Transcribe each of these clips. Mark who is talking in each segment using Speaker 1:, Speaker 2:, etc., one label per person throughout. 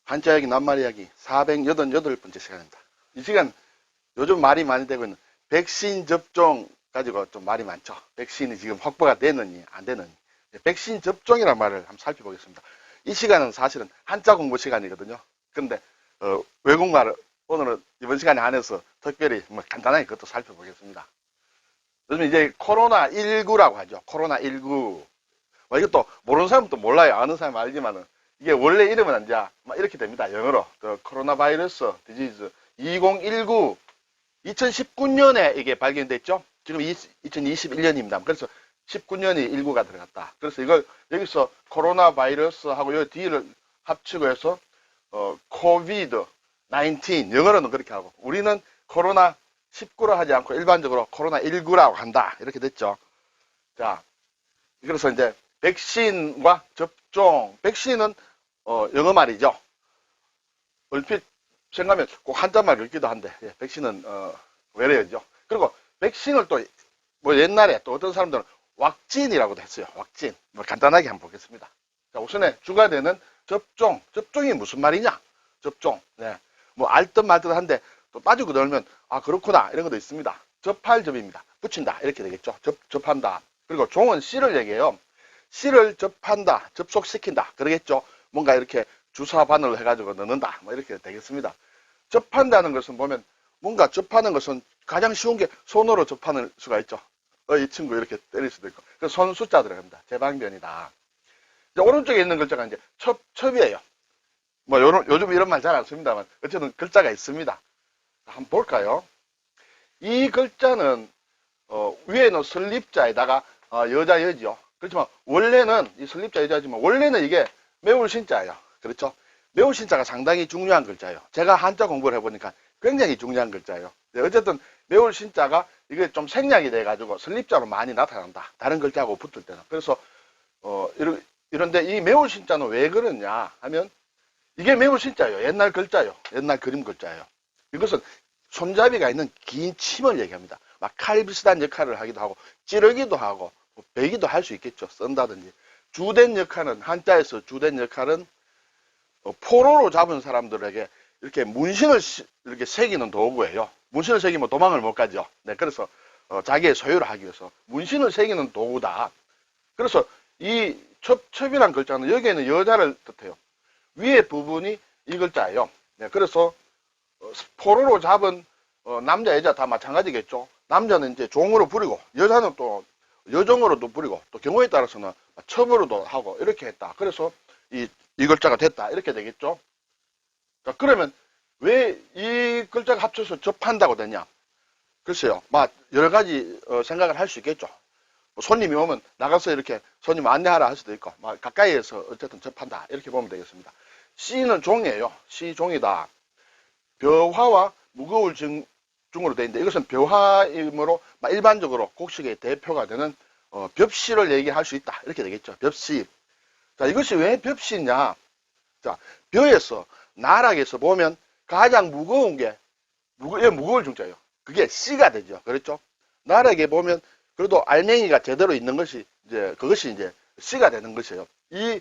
Speaker 1: 한자이야기 낱말이야기 488번째 시간입니다. 이 시간 요즘 말이 많이 되고 있는 백신 접종 가지고 좀 말이 많죠. 백신이 지금 확보가 되느니 안 되느니. 백신 접종이라는 말을 한번 살펴보겠습니다. 이 시간은 사실은 한자 공부 시간이거든요. 그런데 외국말을 오늘은 이번 시간에 안에서 특별히 간단하게 그것도 살펴보겠습니다. 요즘 이제 코로나19라고 하죠. 코로나19. 이것도 모르는 사람은 또 몰라요. 아는 사람은 알지만은 이게 원래 이름은 이제 막 이렇게 됩니다. 영어로 코로나 바이러스 디지즈 2019 2019년에 이게 발견됐죠. 지금 2021년입니다. 그래서 19년이 19가 들어갔다. 그래서 이걸 여기서 코로나 바이러스하고 요 뒤를 합치고 해서 코비드 19 영어로는 그렇게 하고 우리는 코로나 19로 하지 않고 일반적으로 코로나 19라고 한다. 이렇게 됐죠. 자, 그래서 이제 백신과 접종, 백신은 영어 말이죠. 얼핏 생각하면 꼭 한자말 읽기도 한데 백신은 외래어죠. 그리고 백신을 또 뭐 옛날에 또 어떤 사람들은 왁진이라고도 했어요. 왁진. 간단하게 한번 보겠습니다. 자, 우선에 주가 되는 접종. 접종이 무슨 말이냐? 접종. 네. 뭐 알듯 말듯 한데 또 따지고 놀면 아 그렇구나 이런 것도 있습니다. 접할 접입니다. 붙인다 이렇게 되겠죠. 접한다. 그리고 종은 씨를 얘기해요. 씨를 접한다, 접속시킨다 그러겠죠. 뭔가 이렇게 주사 바늘로 해가지고 넣는다 뭐 이렇게 되겠습니다. 접한다는 것은 보면 뭔가 접하는 것은 가장 쉬운 게 손으로 접하는 수가 있죠. 이 친구 이렇게 때릴 수도 있고. 그래서 손 숫자 들어갑니다. 제방변이다. 이제 오른쪽에 있는 글자가 이제 첩이에요. 뭐 요즘 이런 말 잘 안 씁니다만 어쨌든 글자가 있습니다. 한번 볼까요? 이 글자는 위에는 설립자에다가 여자 여지요. 그렇지만 원래는 이 설립자 여자지만 원래는 이게 매울 신자예요. 그렇죠? 매울 신자가 상당히 중요한 글자예요. 제가 한자 공부를 해보니까 굉장히 중요한 글자예요. 어쨌든 매울 신자가 이게 좀 생략이 돼가지고 설립자로 많이 나타난다. 다른 글자하고 붙을 때는. 그래서 이런데 이 매울 신자는 왜 그러냐 하면 이게 매울 신자예요. 옛날 글자예요. 옛날 그림 글자예요. 이것은 손잡이가 있는 긴 침을 얘기합니다. 막 칼 비슷한 역할을 하기도 하고 찌르기도 하고 베기도 할 수 있겠죠. 쓴다든지. 주된 역할은 한자에서 주된 역할은 포로로 잡은 사람들에게 이렇게 문신을 이렇게 새기는 도구예요. 문신을 새기면 도망을 못 가죠. 네, 그래서 자기의 소유를 하기 위해서 문신을 새기는 도구다. 그래서 이 첩이란 글자는 여기에는 여자를 뜻해요. 위에 부분이 이 글자예요. 네, 그래서 포로로 잡은 남자 여자 다 마찬가지겠죠. 남자는 이제 종으로 부리고 여자는 또 여종으로도 부리고 또 경우에 따라서는 첩으로도 하고 이렇게 했다. 그래서 이 글자가 됐다. 이렇게 되겠죠. 자, 그러면 왜 이 글자가 합쳐서 접한다고 되냐? 글쎄요. 막 여러 가지 생각을 할 수 있겠죠. 손님이 오면 나가서 이렇게 손님 안내하라 할 수도 있고 막 가까이에서 어쨌든 접한다. 이렇게 보면 되겠습니다. 씨는 종이에요. 씨 종이다. 벼화와 무거울 중으로 되어 있는데 이것은 벼화이므로 일반적으로 곡식의 대표가 되는 벽시를 얘기할 수 있다. 이렇게 되겠죠. 벽시. 자, 이것이 왜 벽시냐? 자, 벼에서 나락에서 보면 가장 무거운 게 무거울 중자예요. 그게 씨가 되죠. 그렇죠? 나락에 보면 그래도 알맹이가 제대로 있는 것이 그것이 이제 씨가 되는 것이에요. 이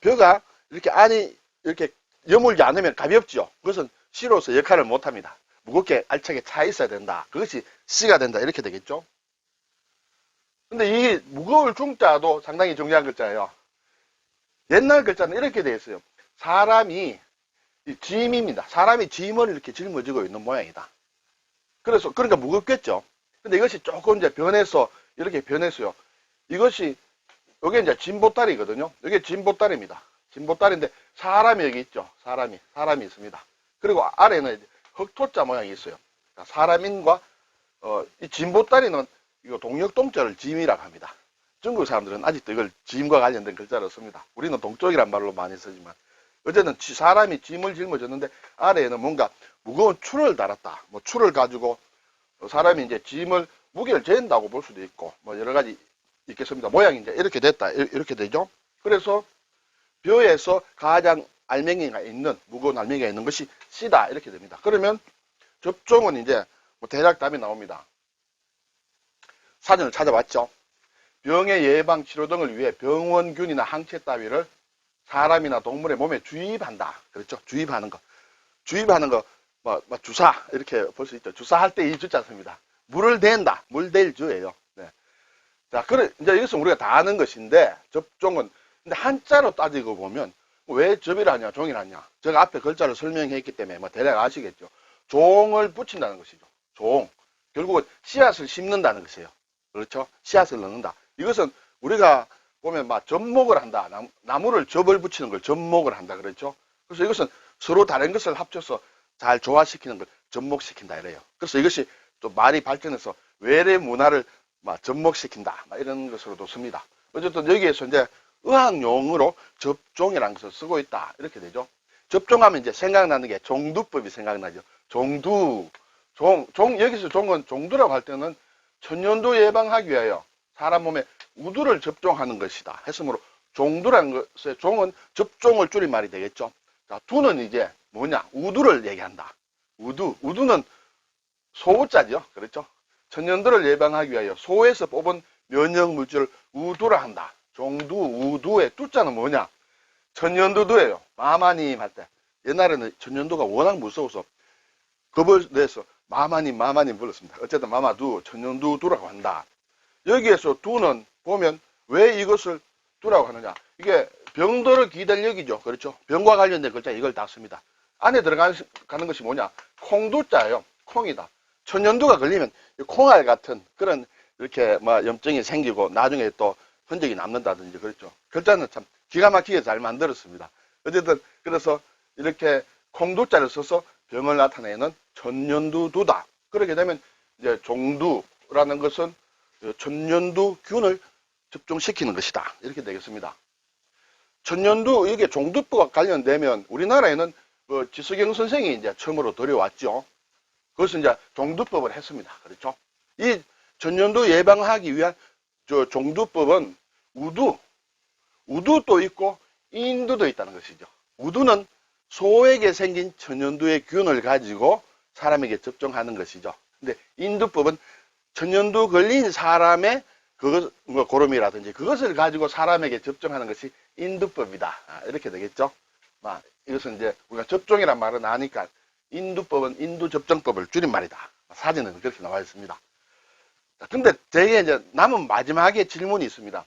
Speaker 1: 벼가 이렇게 안이 이렇게 여물지 않으면 가볍죠. 그것은 씨로서 역할을 못 합니다. 무겁게 알차게 차 있어야 된다. 그것이 씨가 된다. 이렇게 되겠죠. 근데 이 무거울 중자도 상당히 중요한 글자예요. 옛날 글자는 이렇게 되어 있어요. 사람이 짐입니다. 사람이 짐을 이렇게 짊어지고 있는 모양이다. 그러니까 무겁겠죠. 근데 이것이 조금 이제 이렇게 변했어요. 이게 이제 짐보따리거든요. 이게 짐보따리입니다. 짐보따리인데 사람이 여기 있죠. 사람이 있습니다. 그리고 아래는 흑토자 모양이 있어요. 사람인과 이 짐보따리는 이거 동역동자를 짐이라고 합니다. 중국 사람들은 아직도 이걸 짐과 관련된 글자를 씁니다. 우리는 동쪽이란 말로 많이 쓰지만 어쨌든 사람이 짐을 짊어졌는데 아래에는 뭔가 무거운 추를 달았다. 뭐 추를 가지고 사람이 이제 무게를 잰다고 볼 수도 있고 뭐 여러 가지 있겠습니다. 모양이 이제 이렇게 됐다. 이렇게 되죠. 그래서 벼에서 가장 알맹이가 있는 무거운 알맹이가 있는 것이 씨다. 이렇게 됩니다. 그러면 접종은 이제 뭐 대략 답이 나옵니다. 사전을 찾아봤죠. 병의 예방 치료 등을 위해 병원균이나 항체 따위를 사람이나 동물의 몸에 주입한다. 그렇죠? 주입하는 거. 주입하는 거, 주사, 이렇게 볼 수 있죠. 주사할 때 이 주자 씁니다. 물을 댄다. 물 댈 주예요. 네. 자, 그래, 이제 이것은 우리가 다 아는 것인데, 접종은, 근데 한자로 따지고 보면, 왜 접이라냐, 종이라냐. 제가 앞에 글자를 설명했기 때문에, 대략 아시겠죠. 종을 붙인다는 것이죠. 종. 결국은 씨앗을 심는다는 것이에요. 그렇죠? 씨앗을 넣는다. 이것은 우리가 보면 접목을 한다. 나무를 접을 붙이는 걸 접목을 한다. 그렇죠? 그래서 이것은 서로 다른 것을 합쳐서 잘 조화시키는 걸 접목시킨다. 이래요. 그래서 이것이 또 말이 발전해서 외래 문화를 접목시킨다. 이런 것으로도 씁니다. 어쨌든 여기에서 이제 의학용어로 접종이라는 것을 쓰고 있다. 이렇게 되죠. 접종하면 이제 생각나는 게 종두법이 생각나죠. 종두. 여기서 종은 종두라고 할 때는 천연두 예방하기 위하여 사람 몸에 우두를 접종하는 것이다. 했으므로 종두라는 것의 종은 접종을 줄인 말이 되겠죠. 자, 두는 이제 뭐냐? 우두를 얘기한다. 우두는 소자죠. 그렇죠? 천연두를 예방하기 위하여 소에서 뽑은 면역 물질을 우두라 한다. 종두, 우두의 두자는 뭐냐? 천연두두예요. 마마님 할 때. 옛날에는 천연두가 워낙 무서워서 겁을 내서 마마님 불렀습니다. 어쨌든 마마두, 천연두두라고 한다. 여기에서 두는 보면 왜 이것을 두라고 하느냐. 이게 병도를 기다려기죠. 그렇죠? 병과 관련된 글자 이걸 다 씁니다. 안에 들어가는 것이 뭐냐. 콩두자예요. 콩이다. 천연두가 걸리면 콩알 같은 그런 이렇게 염증이 생기고 나중에 또 흔적이 남는다든지 그렇죠. 글자는 참 기가 막히게 잘 만들었습니다. 어쨌든 그래서 이렇게 콩두자를 써서 병을 나타내는 천연두두다. 그렇게 되면 이제 종두라는 것은 천연두균을 접종시키는 것이다. 이렇게 되겠습니다. 천연두, 이게 종두법과 관련되면 우리나라에는 지석영 선생이 이제 처음으로 들여왔죠. 그것은 이제 종두법을 했습니다. 그렇죠? 이 천연두 예방하기 위한 종두법은 우두도 있고 인두도 있다는 것이죠. 우두는 소에게 생긴 천연두의 균을 가지고 사람에게 접종하는 것이죠. 근데 인두법은 천연두 걸린 사람의 고름이라든지 그것을 가지고 사람에게 접종하는 것이 인두법이다. 이렇게 되겠죠. 이것은 이제 우리가 접종이란 말은 아니까 인두법은 인두접종법을 줄인 말이다. 사진은 그렇게 나와 있습니다. 근데 제게 이제 남은 마지막에 질문이 있습니다.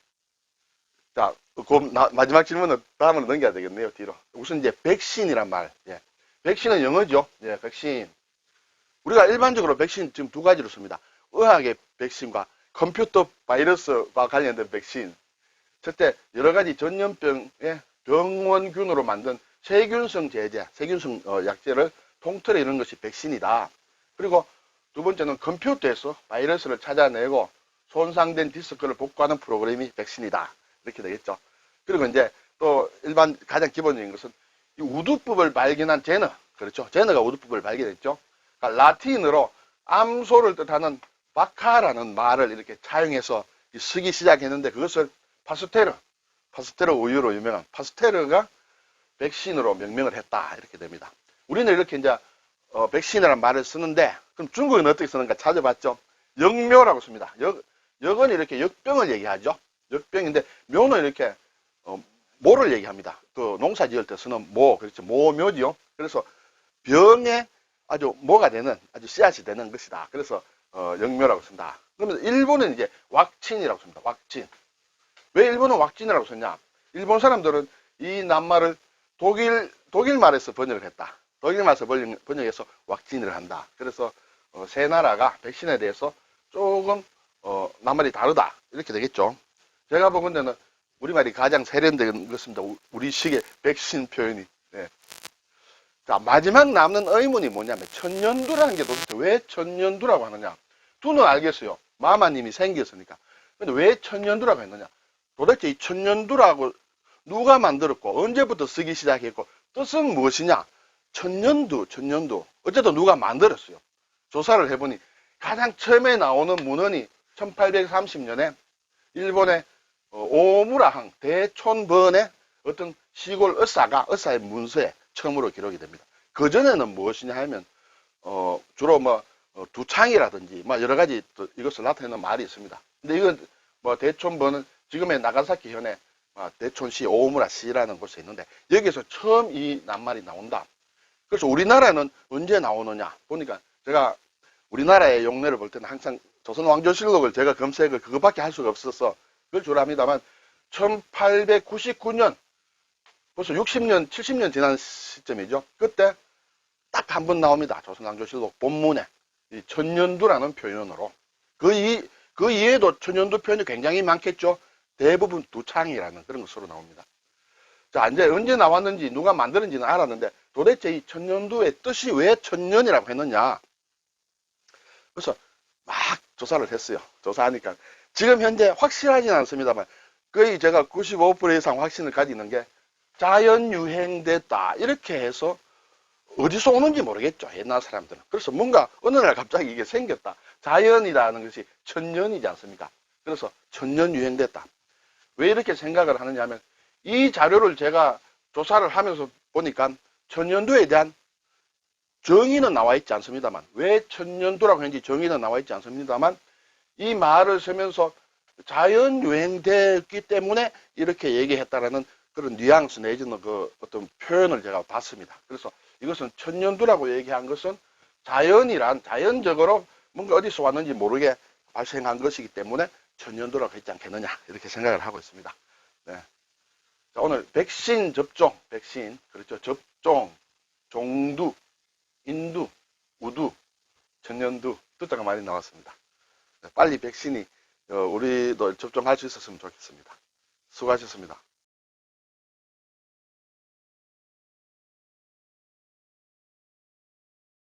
Speaker 1: 자, 마지막 질문은 다음으로 넘겨야 되겠네요, 뒤로. 우선 이제 백신이란 말. 예. 백신은 영어죠. 예, 백신. 우리가 일반적으로 백신 지금 두 가지로 씁니다. 의학의 백신과 컴퓨터 바이러스와 관련된 백신. 첫째, 여러 가지 전염병의 병원균으로 만든 세균성 제제, 세균성 약제를 통틀어 이런 것이 백신이다. 그리고 두 번째는 컴퓨터에서 바이러스를 찾아내고 손상된 디스크를 복구하는 프로그램이 백신이다. 이렇게 되겠죠. 그리고 이제 또 일반 가장 기본적인 것은 이 우두법을 발견한 제너. 그렇죠. 제너가 우두법을 발견했죠. 그러니까 라틴어로 암소를 뜻하는 바카라는 말을 이렇게 차용해서 쓰기 시작했는데 그것을 파스테르 우유로 유명한 파스테르가 백신으로 명명을 했다. 이렇게 됩니다. 우리는 이렇게 이제 백신이라는 말을 쓰는데 그럼 중국은 어떻게 쓰는가 찾아봤죠. 역묘라고 씁니다. 역은 이렇게 역병을 얘기하죠. 역병인데 묘는 이렇게 모를 얘기합니다. 그 농사 지을 때 쓰는 모, 그렇죠. 모묘지요. 그래서 병에 아주 모가 되는 아주 씨앗이 되는 것이다. 그래서 역묘라고 쓴다. 그러면 일본은 이제 왁친이라고 씁니다. 왁친. 왜 일본은 왁친이라고 썼냐? 일본 사람들은 이 낱말을 독일 말에서 번역을 했다. 독일 말에서 번역해서 왁친을 한다. 그래서 세 나라가 백신에 대해서 조금 낱말이 다르다. 이렇게 되겠죠. 제가 보건 데는 우리말이 가장 세련된 것입니다. 우리식의 백신 표현이. 네. 자, 마지막 남는 의문이 뭐냐면 천연두라는 게 도대체 왜 천연두라고 하느냐. 두는 알겠어요. 마마님이 생겼으니까. 근데 왜 천연두라고 했느냐. 도대체 이 천연두라고 누가 만들었고 언제부터 쓰기 시작했고 뜻은 무엇이냐. 천연두. 어쨌든 누가 만들었어요. 조사를 해보니 가장 처음에 나오는 문헌이 1830년에 일본의 오무라항 대촌번의 어떤 시골 의사의 문서에 처음으로 기록이 됩니다. 그전에는 무엇이냐 하면 주로 두창이라든지 여러 가지 이것을 나타내는 말이 있습니다. 근데 이건 대촌번은 지금의 나가사키 현의 대촌시 오우무라시라는 곳에 있는데 여기서 처음 이 낱말이 나온다. 그래서 우리나라는 언제 나오느냐 보니까 제가 우리나라의 용례를 볼 때는 항상 조선왕조실록을 제가 검색을 그거밖에 할 수가 없어서 그걸 줄 압니다만 1899년 벌써 60년 70년 지난 시점이죠. 그때 딱 한 번 나옵니다. 조선왕조실록 본문에 이 천년두라는 표현으로 그 이외에도 천년두 표현이 굉장히 많겠죠. 대부분 두창이라는 그런 것으로 나옵니다. 자, 이제 언제 나왔는지 누가 만들었는지는 알았는데 도대체 이 천년두의 뜻이 왜 천년이라고 했느냐. 그래서 막 조사를 했어요. 조사하니까 지금 현재 확실하지는 않습니다만 거의 제가 95% 이상 확신을 가지는 게 자연유행됐다 이렇게 해서 어디서 오는지 모르겠죠. 옛날 사람들은. 그래서 뭔가 어느 날 갑자기 이게 생겼다. 자연이라는 것이 천년이지 않습니까? 그래서 천년 유행됐다. 왜 이렇게 생각을 하느냐 하면 이 자료를 제가 조사를 하면서 보니까 천년두에 대한 정의는 나와 있지 않습니다만 왜 천년두라고 했는지 정의는 나와 있지 않습니다만 이 말을 쓰면서 자연 유행됐기 때문에 이렇게 얘기했다라는 그런 뉘앙스 내지는 그 어떤 표현을 제가 봤습니다. 그래서 이것은 천년두라고 얘기한 것은 자연적으로 뭔가 어디서 왔는지 모르게 발생한 것이기 때문에 천년두라고 했지 않겠느냐 이렇게 생각을 하고 있습니다. 네. 자, 오늘 백신 접종, 백신 그렇죠. 접종, 종두, 인두, 우두, 천년두 숫자가 많이 나왔습니다. 빨리 백신이 우리도 접종할 수 있었으면 좋겠습니다. 수고하셨습니다.